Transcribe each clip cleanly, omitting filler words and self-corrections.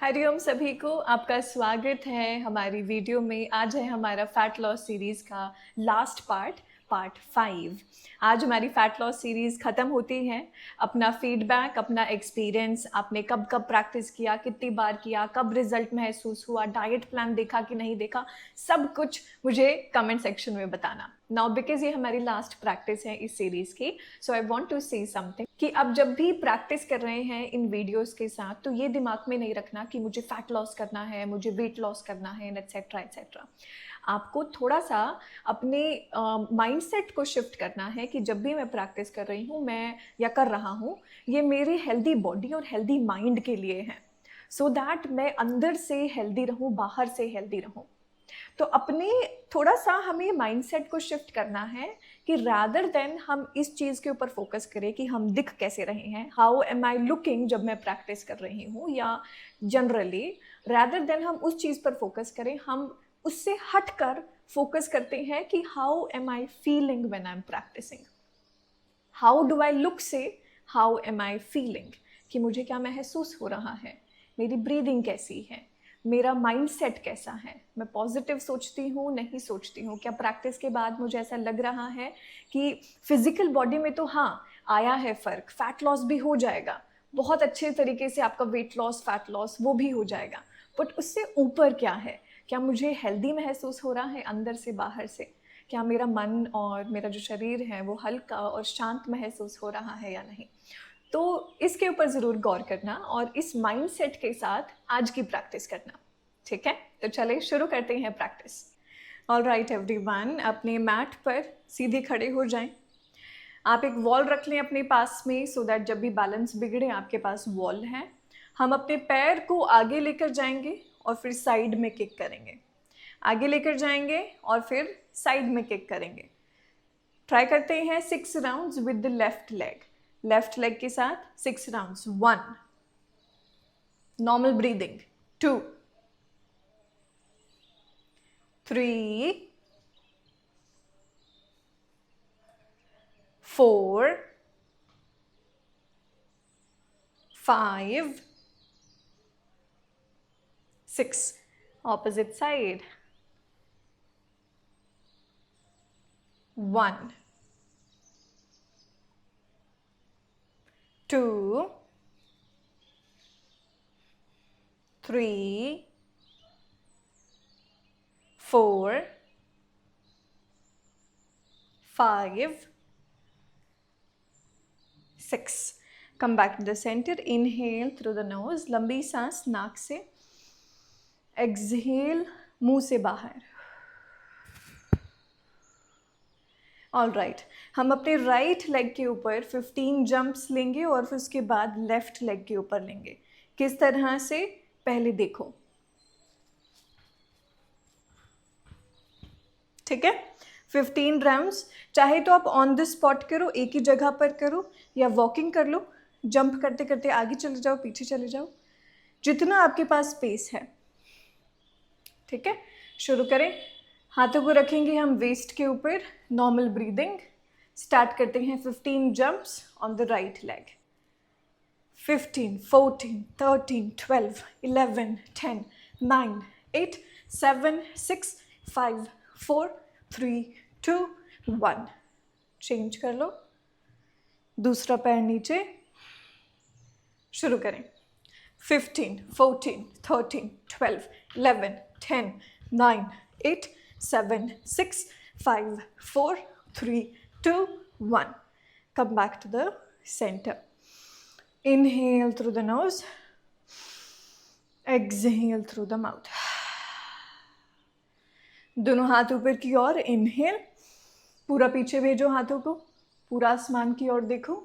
हरिओम सभी को, आपका स्वागत है हमारी वीडियो में। आज है हमारा फैट लॉस सीरीज़ का लास्ट पार्ट 5। आज हमारी फैट लॉस सीरीज़ ख़त्म होती है। अपना फीडबैक, अपना एक्सपीरियंस, आपने कब कब प्रैक्टिस किया, कितनी बार किया, कब रिजल्ट महसूस हुआ, डाइट प्लान देखा कि नहीं देखा, सब कुछ मुझे कमेंट सेक्शन में बताना। नाउ बिकॉज ये हमारी लास्ट प्रैक्टिस है इस सीरीज़ की, so I want to say something कि अब जब भी प्रैक्टिस कर रहे हैं इन वीडियोस के साथ, तो ये दिमाग में नहीं रखना कि मुझे फैट लॉस करना है, मुझे वेट लॉस करना है, एटसेट्रा एटसेट्रा। आपको थोड़ा सा अपने माइंडसेट को शिफ्ट करना है कि जब भी मैं प्रैक्टिस कर रही हूँ मैं या कर रहा हूँ, ये मेरी हेल्दी बॉडी और हेल्दी माइंड के लिए है, सो दैट मैं अंदर से हेल्दी रहूँ, बाहर से हेल्दी रहूँ। तो अपने थोड़ा सा हमें माइंडसेट को शिफ्ट करना है कि रादर देन हम इस चीज़ के ऊपर फोकस करें कि हम दिख कैसे रहे हैं, हाउ एम आई लुकिंग जब मैं प्रैक्टिस कर रही हूँ, या जनरली रादर देन हम उस चीज़ पर फोकस करें, हम उससे हट कर फोकस करते हैं कि how am I feeling when I am practising. How do I look से हाउ एम आई फीलिंग, कि मुझे क्या महसूस हो रहा है, मेरी ब्रीदिंग कैसी है, मेरा माइंडसेट कैसा है, मैं पॉजिटिव सोचती हूँ नहीं सोचती हूँ, क्या प्रैक्टिस के बाद मुझे ऐसा लग रहा है कि फिजिकल बॉडी में तो हाँ आया है फ़र्क, फैट लॉस भी हो जाएगा, बहुत अच्छे तरीके से आपका वेट लॉस, फैट लॉस वो भी हो जाएगा, बट उससे ऊपर क्या है, क्या मुझे हेल्दी महसूस हो रहा है अंदर से बाहर से, क्या मेरा मन और मेरा जो शरीर है वो हल्का और शांत महसूस हो रहा है या नहीं। तो इसके ऊपर ज़रूर गौर करना और इस माइंडसेट के साथ आज की प्रैक्टिस करना। ठीक है, तो चलिए शुरू करते हैं प्रैक्टिस। ऑल राइट एवरीवन, अपने मैट पर सीधे खड़े हो जाएं। आप एक वॉल रख लें अपने पास में, सो दैट जब भी बैलेंस बिगड़े आपके पास वॉल है। हम अपने पैर को आगे लेकर जाएंगे और फिर साइड में किक करेंगे, आगे लेकर जाएंगे और फिर साइड में किक करेंगे। ट्राई करते हैं 6 rounds with the left leg के साथ 6 rounds. 1, normal breathing, 2, 3, 4, 5, 6, opposite side, 1, 2, 3, 4, 5, 6। Come back to the center. Inhale through the nose, लंबी सांस नाक से, एक्सहेल मुंह से बाहर। ऑल राइट, हम अपने राइट लेग के ऊपर 15 जंप्स लेंगे और फिर उसके बाद लेफ्ट लेग के ऊपर लेंगे। किस तरह से, पहले देखो। ठीक है, 15 राउंड्स। चाहे तो आप ऑन द स्पॉट करो, एक ही जगह पर करो, या वॉकिंग कर लो, जंप करते करते आगे चले जाओ, पीछे चले जाओ, जितना आपके पास स्पेस है। ठीक है, शुरू करें। हाथों को रखेंगे हम वेस्ट के ऊपर, नॉर्मल ब्रीदिंग। स्टार्ट करते हैं 15 jumps on the right leg. 15, 14, 13, 12, 11, 10, 9, 8, 7, 6, 5, 4, 3, 2, 1। Change कर लो, दूसरा पैर नीचे। शुरू करें। 15, 14, 13, 12, 11, 10, 9, 8, 7, 6, 5, 4, 3, 2, 1. Come back to the center. Inhale through the nose. Exhale through the mouth. दोनों हाथ ऊपर की ओर। इनहेल, पूरा पीछे भेजो हाथों को, पूरा आसमान की ओर देखो।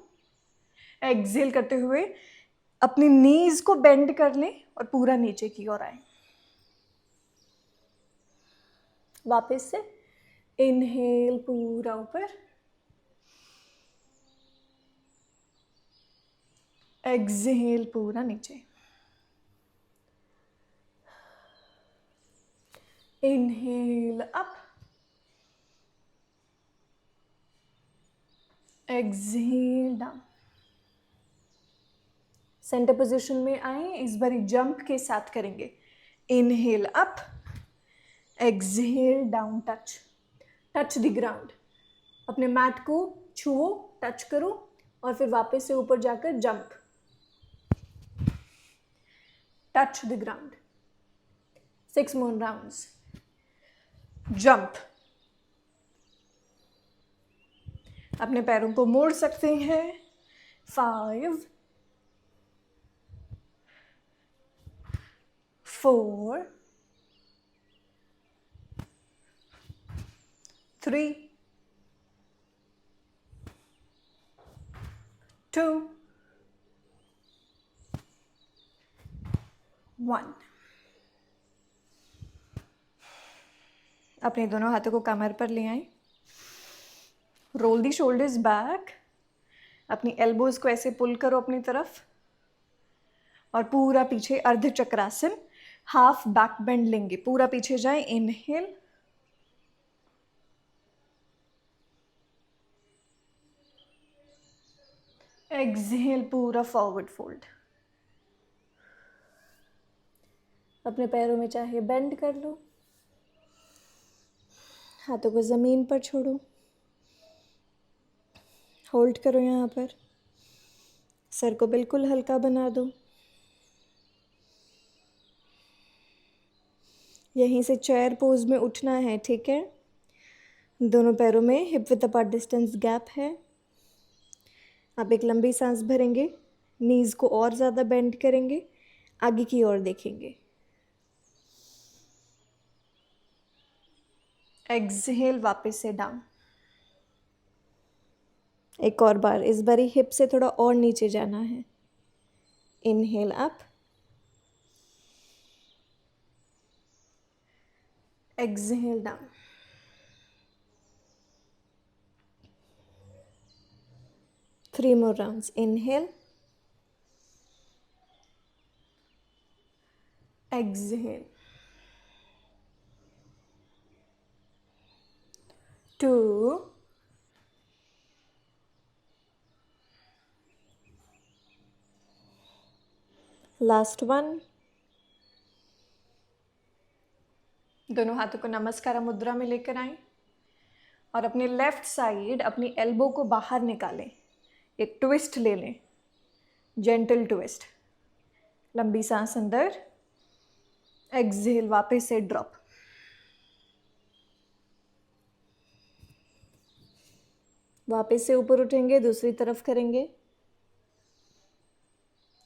एक्सहेल करते हुए अपनी नीज को बेंड कर लें और पूरा नीचे की ओर आए। वापस से इनहेल, पूरा ऊपर। एक्सहेल, पूरा नीचे। Inhale up, exhale down. Centre position में आए, इस बार जंप के साथ करेंगे। Inhale up, exhale down, touch touch the ground. अपने मैट को छुओ, टच करो और फिर वापस से ऊपर जाकर jump, touch the ground. 6 more rounds. Jump. अपने पैरों को मोड़ सकते हैं। 5 4 3 2 1। अपने दोनों हाथों को कमर पर ले आए। रोल दी शोल्डर्स बैक। अपनी एल्बोज को ऐसे पुल करो अपनी तरफ और पूरा पीछे अर्ध चक्रासन, हाफ बैक बेंड लेंगे, पूरा पीछे जाए। इनहेल, एक्सहेल, पूरा फॉरवर्ड फोल्ड। अपने पैरों में चाहे बेंड कर लो, हाथों को ज़मीन पर छोड़ो, होल्ड करो यहाँ पर। सर को बिल्कुल हल्का बना दो। यहीं से चेयर पोज में उठना है, ठीक है। दोनों पैरों में hip with apart distance gap है। आप एक लंबी सांस भरेंगे, नीज को और ज़्यादा बेंड करेंगे, आगे की ओर देखेंगे। एक्सहेल, वापस से डाउन। एक और बार, इस बार हिप से थोड़ा और नीचे जाना है। Inhale up, exhale down. Three more rounds. Inhale, exhale. 2 last 1। दोनों हाथों को नमस्कार मुद्रा में लेकर आएं और अपने लेफ्ट साइड अपनी एल्बो को बाहर निकालें। एक ट्विस्ट ले लें, जेंटल ट्विस्ट। लंबी सांस अंदर, एक्सहेल, वापस से ड्रॉप। वापस से ऊपर उठेंगे, दूसरी तरफ करेंगे।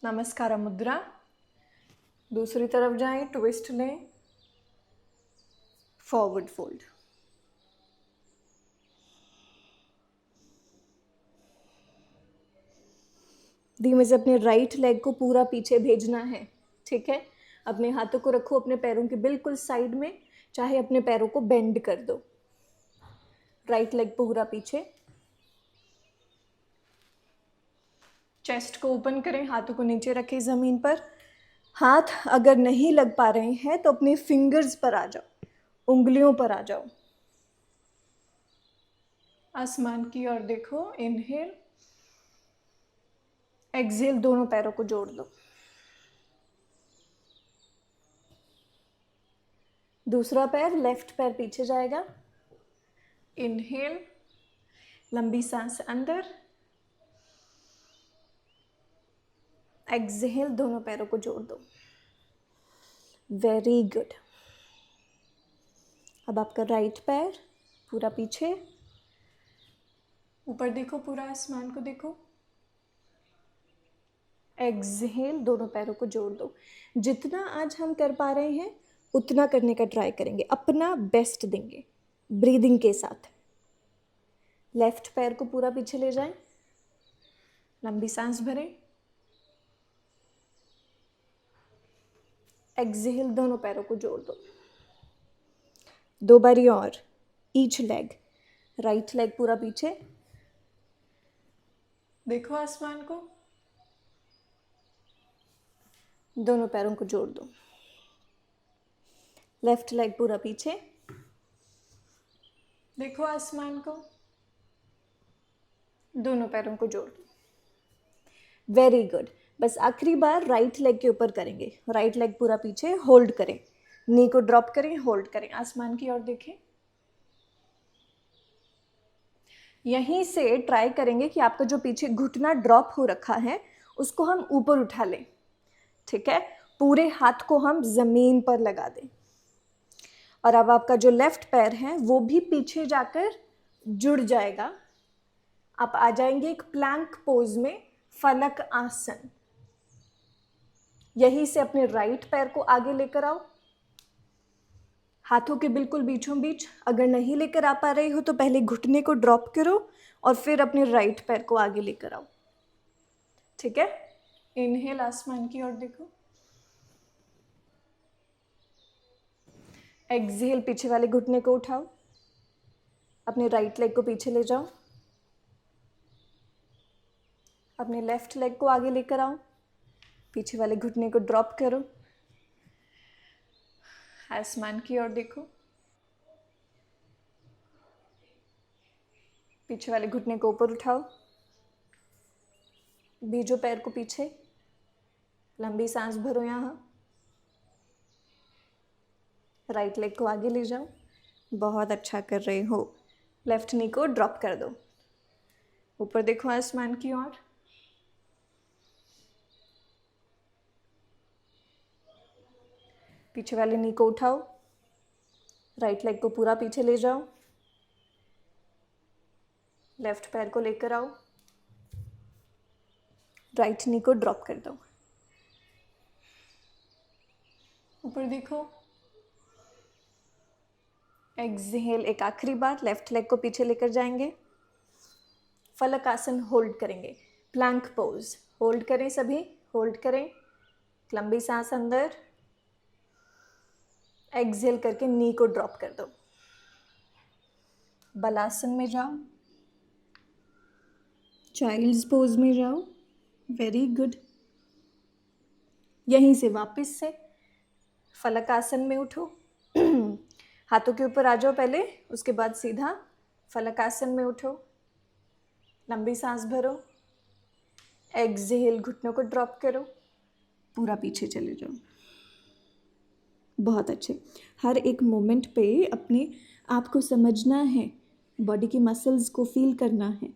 नमस्कार मुद्रा। दूसरी तरफ जाएं, ट्विस्ट लें, फॉरवर्ड फोल्ड। धीमे से अपने राइट लेग को पूरा पीछे भेजना है, ठीक है। अपने हाथों को रखो अपने पैरों के बिल्कुल साइड में, चाहे अपने पैरों को बेंड कर दो। राइट लेग पूरा पीछे। चेस्ट को ओपन करें, हाथों को नीचे रखें ज़मीन पर। हाथ अगर नहीं लग पा रहे हैं तो अपने फिंगर्स पर आ जाओ, उंगलियों पर आ जाओ। आसमान की ओर देखो। इनहेल, एक्सहेल, दोनों पैरों को जोड़ लो। दूसरा पैर, लेफ्ट पैर पीछे जाएगा। इनहेल, लंबी सांस अंदर, एक्सहेल, दोनों पैरों को जोड़ दो। Very good. अब आपका राइट पैर पूरा पीछे, ऊपर देखो, पूरा आसमान को देखो। एक्सहेल, दोनों पैरों को जोड़ दो। जितना आज हम कर पा रहे हैं उतना करने का ट्राई करेंगे, अपना बेस्ट देंगे ब्रीदिंग के साथ। लेफ्ट पैर को पूरा पीछे ले जाएं, लंबी सांस भरें, एक्सहेल, दोनों पैरों को जोड़ दो। 2 बारी और, ईच लेग। राइट लेग पूरा पीछे, देखो आसमान को, दोनों पैरों को जोड़ दो। लेफ्ट लेग पूरा पीछे, देखो आसमान को, दोनों पैरों को जोड़ दो। Very good. बस आखिरी बार राइट लेग के ऊपर करेंगे, राइट लेग पूरा पीछे होल्ड करें, नी को ड्रॉप करें, होल्ड करें, आसमान की ओर देखें। यहीं से ट्राई करेंगे कि आपका जो पीछे घुटना ड्रॉप हो रखा है उसको हम ऊपर उठा लें, ठीक है। पूरे हाथ को हम जमीन पर लगा दें और अब आपका जो लेफ्ट पैर है वो भी पीछे जाकर जुड़ जाएगा। आप आ जाएंगे एक प्लैंक पोज में, फलक आसन। यहीं से अपने राइट पैर को आगे लेकर आओ, हाथों के बिल्कुल बीचों बीच। अगर नहीं लेकर आ पा रहे हो तो पहले घुटने को ड्रॉप करो और फिर अपने राइट पैर को आगे लेकर आओ, ठीक है। इनहेल, आसमान की ओर देखो। एक्सहेल, पीछे वाले घुटने को उठाओ, अपने राइट लेग को पीछे ले जाओ, अपने लेफ्ट लेग को आगे लेकर आओ, पीछे वाले घुटने को ड्रॉप करो, आसमान की ओर देखो, पीछे वाले घुटने को ऊपर उठाओ, बीजों पैर को पीछे, लंबी सांस भरो, यहाँ राइट लेग को आगे ले जाओ। बहुत अच्छा कर रहे हो। लेफ्ट नी को ड्रॉप कर दो, ऊपर देखो आसमान की ओर। पीछे वाले नी को उठाओ, राइट लेग को पूरा पीछे ले जाओ, लेफ्ट पैर को लेकर आओ, राइट नी को ड्रॉप कर दो, ऊपर देखो। एक्सहेल, एक आखिरी बार लेफ्ट लेग को पीछे लेकर जाएंगे, फलक आसन होल्ड करेंगे, प्लैंक पोज होल्ड करें, सभी होल्ड करें, लंबी सांस अंदर, एक्सहेल करके नी को ड्रॉप कर दो, बलासन में जाओ, चाइल्ड्स पोज में जाओ, वेरी गुड। यहीं से वापस से फलक आसन में उठो, हाथों के ऊपर आ जाओ पहले, उसके बाद सीधा फलक आसन में उठो, लंबी सांस भरो, एक्सहेल, घुटनों को ड्रॉप करो, पूरा पीछे चले जाओ। बहुत अच्छे। हर एक मोमेंट पे अपने आप को समझना है, बॉडी की मसल्स को फील करना है,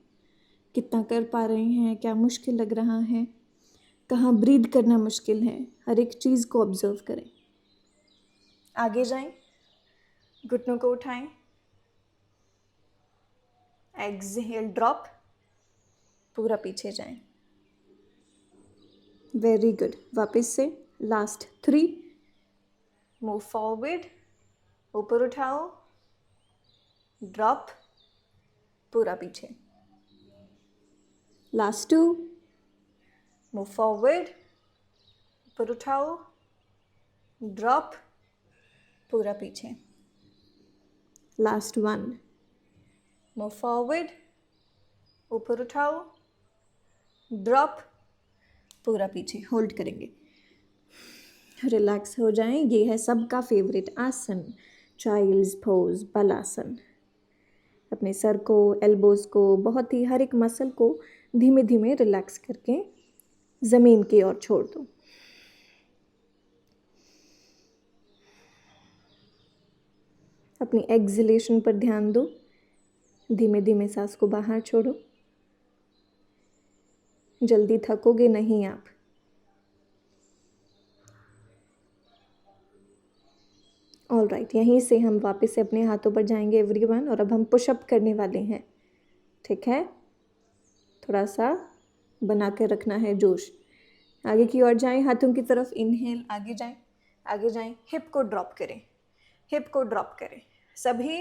कितना कर पा रहे हैं, क्या मुश्किल लग रहा है, कहाँ ब्रीद करना मुश्किल है, हर एक चीज़ को ऑब्जर्व करें। आगे जाएं, घुटनों को उठाएं, एक्सहेल ड्रॉप, पूरा पीछे जाएं, वेरी गुड। वापस से लास्ट 3, मूव फॉरवर्ड, ऊपर उठाओ, ड्रॉप, पूरा पीछे, लास्ट 2, मूव फॉरवर्ड, ऊपर उठाओ, ड्रॉप, पूरा पीछे, लास्ट 1, मूव फॉरवर्ड, ऊपर उठाओ, ड्रॉप, पूरा पीछे, होल्ड करेंगे, रिलैक्स हो जाएं। ये है सबका फेवरेट आसन, चाइल्ड्स पोज, बलासन। अपने सर को, एल्बोज को, बहुत ही हर एक मसल को धीमे धीमे रिलैक्स करके ज़मीन की ओर छोड़ दो। अपनी एक्सलेशन पर ध्यान दो, धीमे धीमे सांस को बाहर छोड़ो, जल्दी थकोगे नहीं आप। ऑल राइट, यहीं से हम वापस से अपने हाथों पर जाएंगे एवरीवन, और अब हम पुशअप करने वाले हैं, ठीक है। थोड़ा सा बना कर रखना है जोश। आगे की ओर जाएं, हाथों की तरफ, इनहेल, आगे जाएं, आगे जाएं, हिप को ड्रॉप करें, हिप को ड्रॉप करें। सभी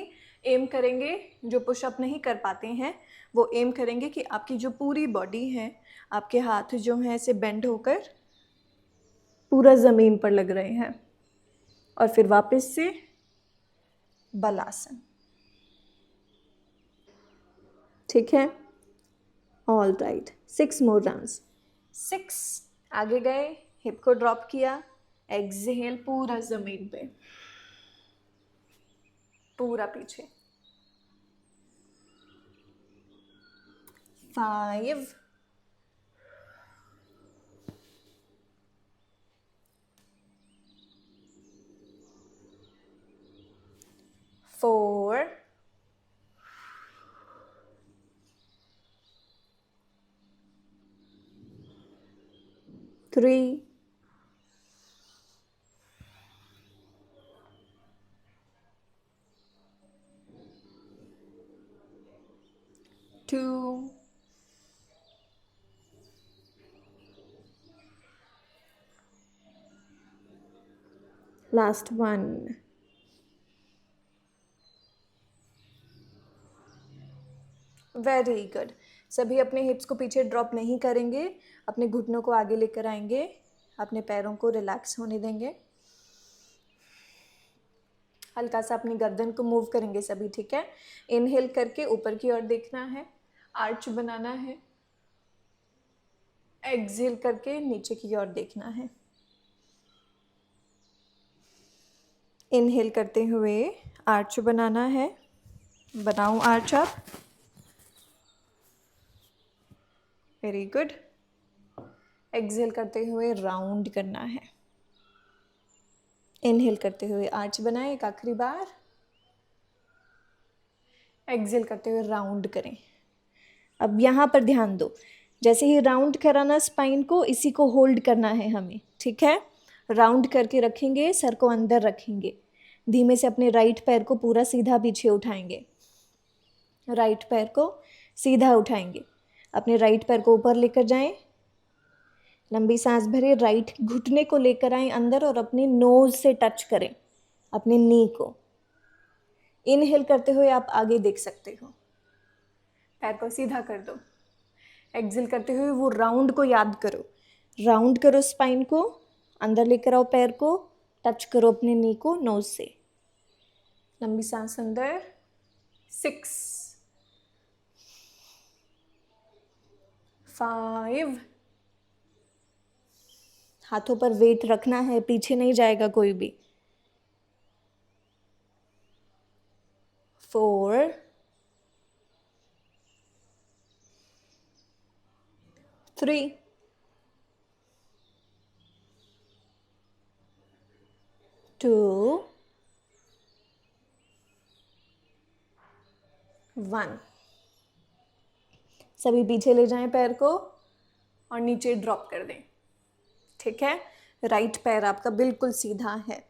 एम करेंगे, जो पुशअप नहीं कर पाते हैं वो एम करेंगे कि आपकी जो पूरी बॉडी है, आपके हाथ जो हैं ऐसे बेंड होकर पूरा ज़मीन पर लग रहे हैं। और फिर वापस से बलासन, ठीक है। ऑल राइट, 6 मोर राउंड्स। 6, आगे गए, हिप को ड्रॉप किया, एक्सहेल, पूरा ज़मीन पे, पूरा पीछे, 5, 3, 2, last one. Very good. सभी अपने हिप्स को पीछे ड्रॉप नहीं करेंगे, अपने घुटनों को आगे लेकर आएंगे, अपने पैरों को रिलैक्स होने देंगे. हल्का सा अपनी गर्दन को मूव करेंगे सभी, ठीक है. इनहेल करके ऊपर की ओर देखना है, आर्च बनाना है. एक्सहेल करके नीचे की ओर देखना है. इनहेल करते हुए आर्च बनाना है. बनाओ आर्च आप. Very good. एक्सहेल करते हुए राउंड करना है. इनहेल करते हुए आर्च बनाएं एक आखिरी बार. एक्सहेल करते हुए राउंड करें. अब यहाँ पर ध्यान दो, जैसे ही राउंड कराना स्पाइन को, इसी को होल्ड करना है हमें, ठीक है. राउंड करके रखेंगे, सर को अंदर रखेंगे. धीमे से अपने राइट पैर को पूरा सीधा पीछे उठाएंगे. राइट पैर को सीधा उठाएंगे. अपने राइट पैर को ऊपर लेकर जाएं. लंबी सांस भरें. राइट घुटने को लेकर आएं अंदर और अपने नोज से टच करें अपने नी को. इनहेल करते हुए आप आगे देख सकते हो. पैर को सीधा कर दो. एक्सहेल करते हुए वो राउंड को याद करो. राउंड करो स्पाइन को, अंदर लेकर आओ पैर को, टच करो अपने नी को नोज से. लंबी सांस अंदर. 6, 5. हाथों पर वेट रखना है, पीछे नहीं जाएगा कोई भी. 4, 3, 2, 1. सभी पीछे ले जाएं पैर को और नीचे ड्रॉप कर दें, ठीक है. राइट पैर आपका बिल्कुल सीधा है,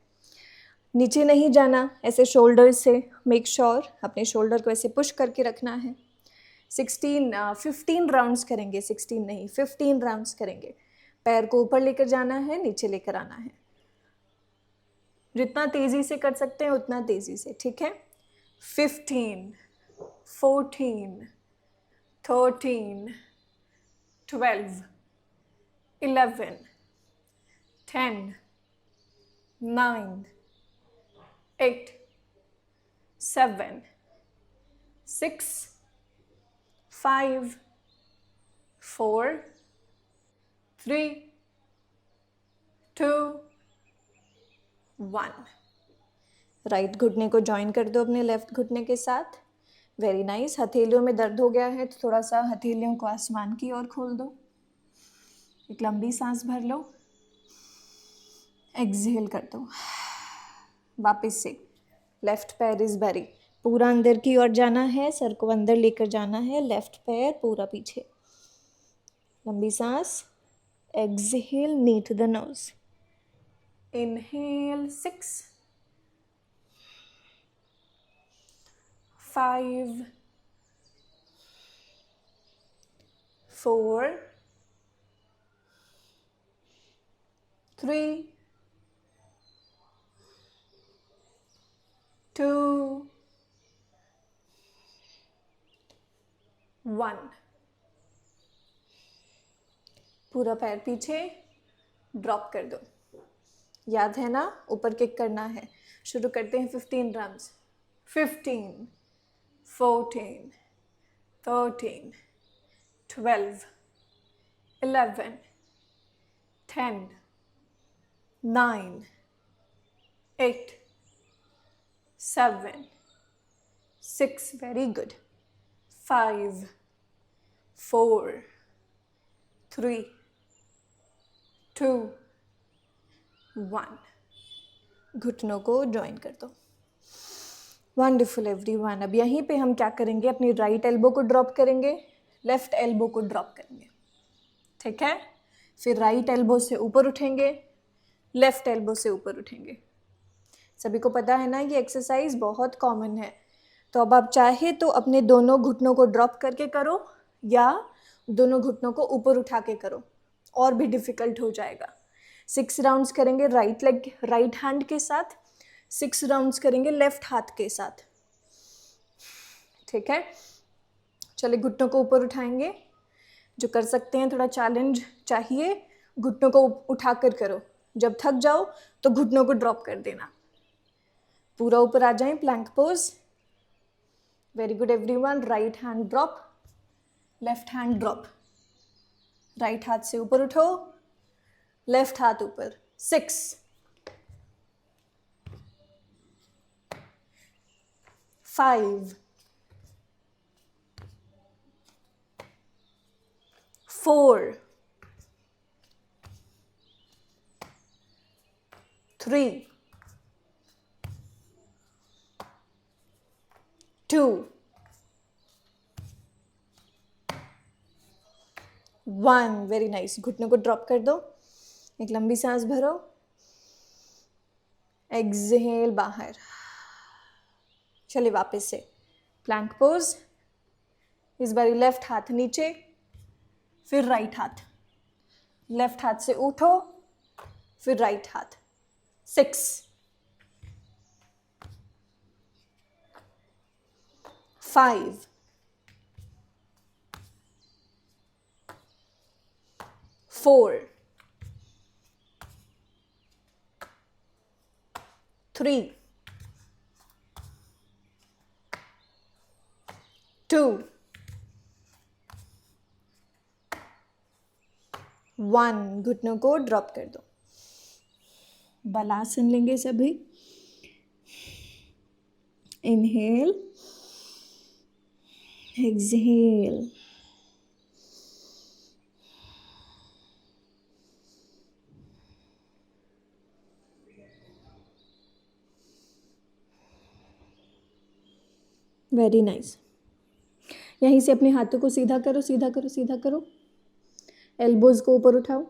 नीचे नहीं जाना. ऐसे शोल्डर से मेक श्योर अपने शोल्डर को ऐसे पुश करके रखना है. 15 राउंड्स करेंगे. 16 नहीं, 15 राउंड्स करेंगे. पैर को ऊपर लेकर जाना है, नीचे लेकर आना है. जितना तेजी से कर सकते हैं उतना तेजी से, ठीक है. 15, 14, 13, 12, 11, 10, 9, 8, 7, 6, 5, 4, 3, 2, 1. राइट घुटने को जॉइन कर दो अपने लेफ्ट घुटने के साथ. Very nice. हथेलियों में दर्द हो गया है तो थोड़ा सा हथेलियों को आसमान की ओर खोल दो. एक लंबी सांस भर लो. एक्सहेल कर दो. वापस से लेफ्ट पैर इज बैरी, पूरा अंदर की ओर जाना है, सर को अंदर लेकर जाना है. लेफ्ट पैर पूरा पीछे. लंबी सांस. एक्सहेल नी टू द नोज. इनहेल 6, 5, 4, 3, 2, 1. पूरा पैर पीछे. ड्रॉप कर दो. याद है ना, ऊपर किक करना है. शुरू करते हैं 15 राउंड्स. 15, 14, 13, 12, 11, 10, 9, 8, 7, 6. Very good. 5, 4, 3, 2, 1. घुटनों को जॉइन कर दो. Wonderful everyone. अब यहीं पे हम क्या करेंगे, अपनी राइट एल्बो को ड्रॉप करेंगे, लेफ्ट एल्बो को ड्रॉप करेंगे, ठीक है. फिर राइट एल्बो से ऊपर उठेंगे, लेफ्ट एल्बो से ऊपर उठेंगे। सभी को पता है ना, ये एक्सरसाइज बहुत कॉमन है। तो अब आप चाहे तो अपने दोनों घुटनों को ड्रॉप करके करो या दोनों घुटनों को ऊपर उठा के करो, और भी डिफिकल्ट हो जाएगा। 6 राउंड्स करेंगे राइट लेग, राइट हैंड के साथ, 6 राउंड्स करेंगे लेफ्ट हाथ के साथ। ठीक है, चलिए घुटनों को ऊपर उठाएंगे। जो कर सकते हैं, थोड़ा चैलेंज चाहिए, घुटनों को उठा कर करो। जब थक जाओ तो घुटनों को ड्रॉप कर देना। पूरा ऊपर आ जाएं, plank pose. Very good everyone. Right hand drop, left hand drop. Right हाथ से ऊपर उठो, लेफ्ट हाथ ऊपर। 6 5 4 3 2 1। Very nice. घुटनों को ड्रॉप कर दो, एक लंबी सांस भरो, एक्सहेल बाहर। चलिए वापस से प्लैंक पोज। इस बारी लेफ्ट हाथ नीचे, फिर राइट हाथ, लेफ्ट हाथ से उठो, फिर राइट हाथ। 6 5 4 3 2 1। घुटनों को ड्रॉप कर दो। बालासन लेंगे सभी। Inhale, exhale. Very nice. यहीं से अपने हाथों को सीधा करो, सीधा करो, सीधा करो। एल्बोज को ऊपर उठाओ,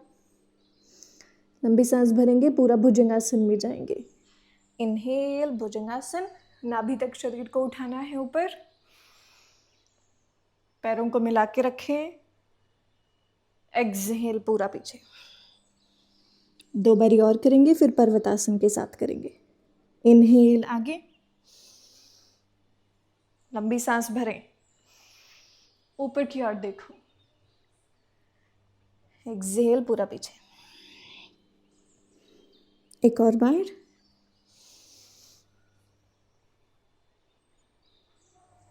लंबी सांस भरेंगे, पूरा भुजंगासन में जाएंगे। इनहेल, भुजंगासन। नाभि तक शरीर को उठाना है ऊपर, पैरों को मिला के रखें। एक्सहेल, पूरा पीछे। 2 बारी और करेंगे, फिर पर्वतासन के साथ करेंगे। इनहेल, आगे, लंबी सांस भरें, ऊपर की ओर देखो। एक्सहेल, पूरा पीछे। एक और बार।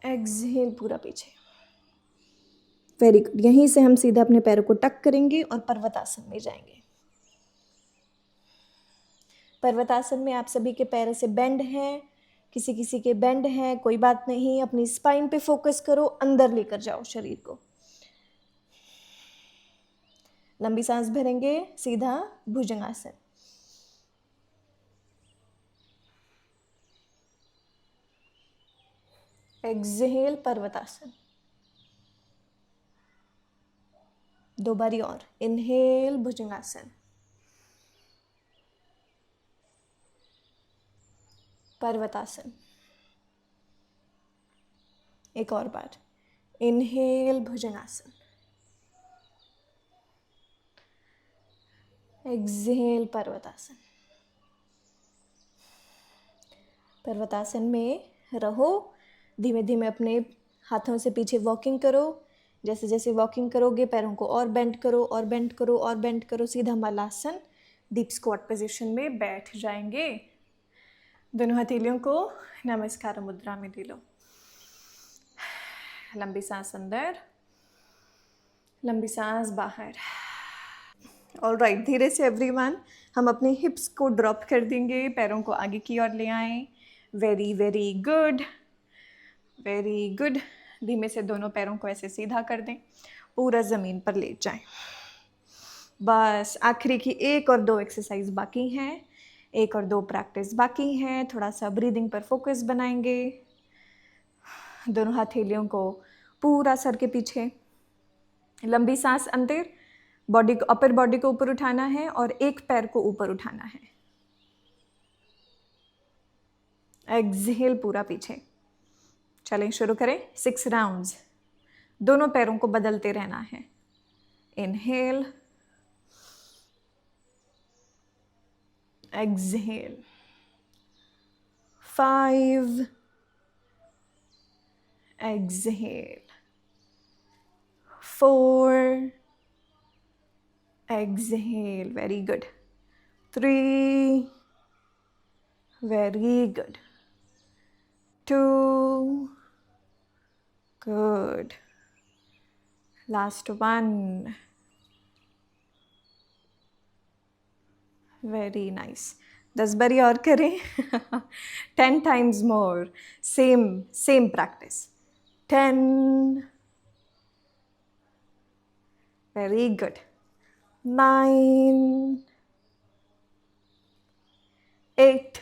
एक्सहेल, पूरा पीछे। Very good. यहीं से हम सीधा अपने पैरों को टक करेंगे और पर्वतासन में जाएंगे। पर्वतासन में आप सभी के पैर से बेंड हैं, किसी किसी के बेंड हैं, कोई बात नहीं। अपनी स्पाइन पे फोकस करो, अंदर लेकर जाओ शरीर को। लंबी सांस भरेंगे, सीधा भुजंगासन। एक्सहेल, पर्वतासन। 2 बारी और। इनहेल, भुजंगासन। पर्वतासन। एक और बार। इनहेल, भुजंगासन। एक्सहेल, पर्वतासन। पर्वतासन में रहो। धीमे धीमे अपने हाथों से पीछे वॉकिंग करो। जैसे जैसे वॉकिंग करोगे पैरों को और बेंड करो, और बेंड करो, और बेंड करो। सीधा मलासन, डीप स्क्वाट पोजीशन में बैठ जाएंगे। दोनों हथेलियों को नमस्कार मुद्रा में ले लो। लंबी सांस अंदर, लंबी सांस बाहर। ऑलराइट, धीरे से एवरीवन हम अपने हिप्स को ड्रॉप कर देंगे, पैरों को आगे की ओर ले आएं। Very very good, very good. धीमे से दोनों पैरों को ऐसे सीधा कर दें, पूरा ज़मीन पर लेट जाएं। बस आखिरी की 1 और 2 एक्सरसाइज बाकी हैं, 1 और 2 प्रैक्टिस बाकी हैं। थोड़ा सा ब्रीदिंग पर फोकस बनाएंगे। दोनों हथेलियों को पूरा सर के पीछे, लंबी सांस अंदर, बॉडी को, अपर बॉडी को ऊपर उठाना है और एक पैर को ऊपर उठाना है। एक्सहेल पूरा पीछे। चलें शुरू करें। 6 राउंड्स, दोनों पैरों को बदलते रहना है। Inhale, exhale. 5, exhale, 4, exhale, very good, 3, very good, 2, good, last one, very nice. 10 बारी और करें। 10 times more, same practice. 10, very good, 9, 8,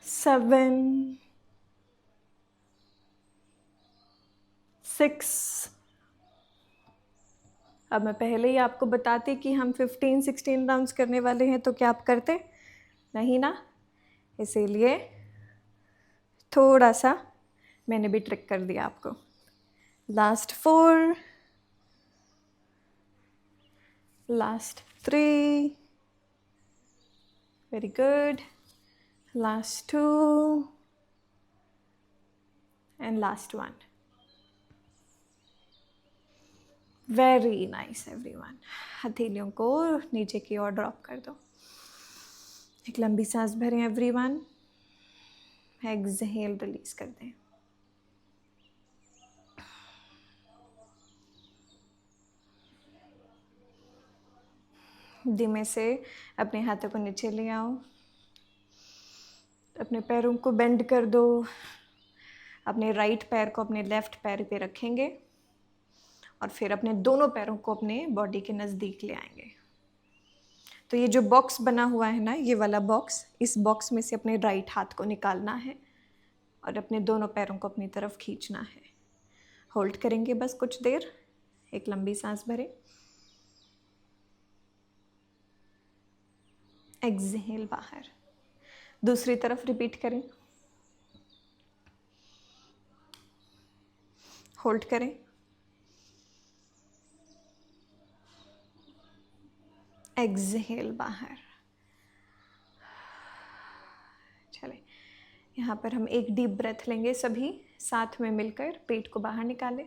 7, 6, अब मैं पहले ही आपको बताती कि हम 15-16 राउंड्स करने वाले हैं, तो क्या आप करते? नहीं ना, इसीलिए थोड़ा सा मैंने भी ट्रिक कर दिया आपको। Last 4, last 3, very good, last 2 and last 1। Very nice everyone. हथेलियों को नीचे की ओर ड्रॉप कर दो। एक लंबी सांस भरें एवरीवन। एक्सहेल, रिलीज कर दें। धीमे से अपने हाथों को नीचे ले आओ, अपने पैरों को बेंड कर दो। अपने राइट पैर को अपने लेफ्ट पैर पे रखेंगे और फिर अपने दोनों पैरों को अपने बॉडी के नज़दीक ले आएंगे। तो ये जो बॉक्स बना हुआ है ना, ये वाला बॉक्स, इस बॉक्स में से अपने राइट हाथ को निकालना है और अपने दोनों पैरों को अपनी तरफ खींचना है। होल्ड करेंगे बस कुछ देर। एक लंबी सांस भरें। एक्सहेल बाहर। दूसरी तरफ रिपीट करें। होल्ड करें। एक्सहेल बाहर। चलें, यहाँ पर हम एक डीप ब्रेथ लेंगे, सभी साथ में मिलकर पेट को बाहर निकालें।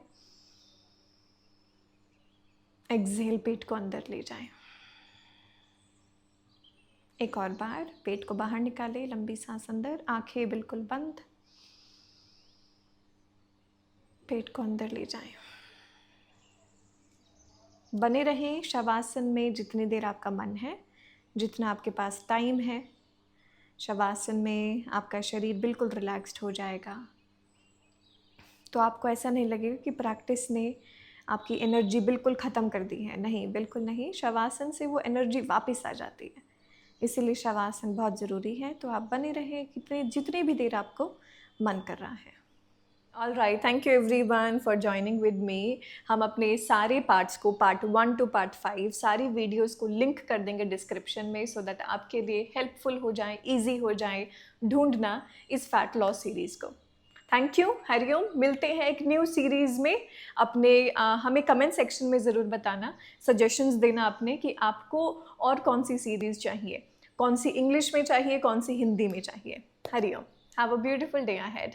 एक्सहेल, पेट को अंदर ले जाएं। एक और बार पेट को बाहर निकालें, लंबी सांस अंदर, आंखें बिल्कुल बंद, पेट को अंदर ले जाएं। बने रहें शवासन में जितनी देर आपका मन है, जितना आपके पास टाइम है। शवासन में आपका शरीर बिल्कुल रिलैक्स्ड हो जाएगा, तो आपको ऐसा नहीं लगेगा कि प्रैक्टिस ने आपकी एनर्जी बिल्कुल ख़त्म कर दी है। नहीं, बिल्कुल नहीं। शवासन से वो एनर्जी वापस आ जाती है, इसीलिए शवासन बहुत ज़रूरी है। तो आप बने रहें कितने जितनी भी देर आपको मन कर रहा है। All right, thank you everyone for joining with me. हम अपने सारे पार्ट्स को, पार्ट 1 to पार्ट 5, सारी वीडियोस को लिंक कर देंगे डिस्क्रिप्शन में, सो दैट आपके लिए हेल्पफुल हो जाए, इजी हो जाए ढूंढना इस फैट लॉस सीरीज़ को। Thank you, Hariom. मिलते हैं एक न्यू सीरीज़ में। अपने हमें कमेंट सेक्शन में ज़रूर बताना, सजेशंस देना अपने कि आपको और कौन सी सीरीज़ चाहिए, कौन सी इंग्लिश में चाहिए, कौन सी हिंदी में चाहिए। Hariom. Have a beautiful day ahead.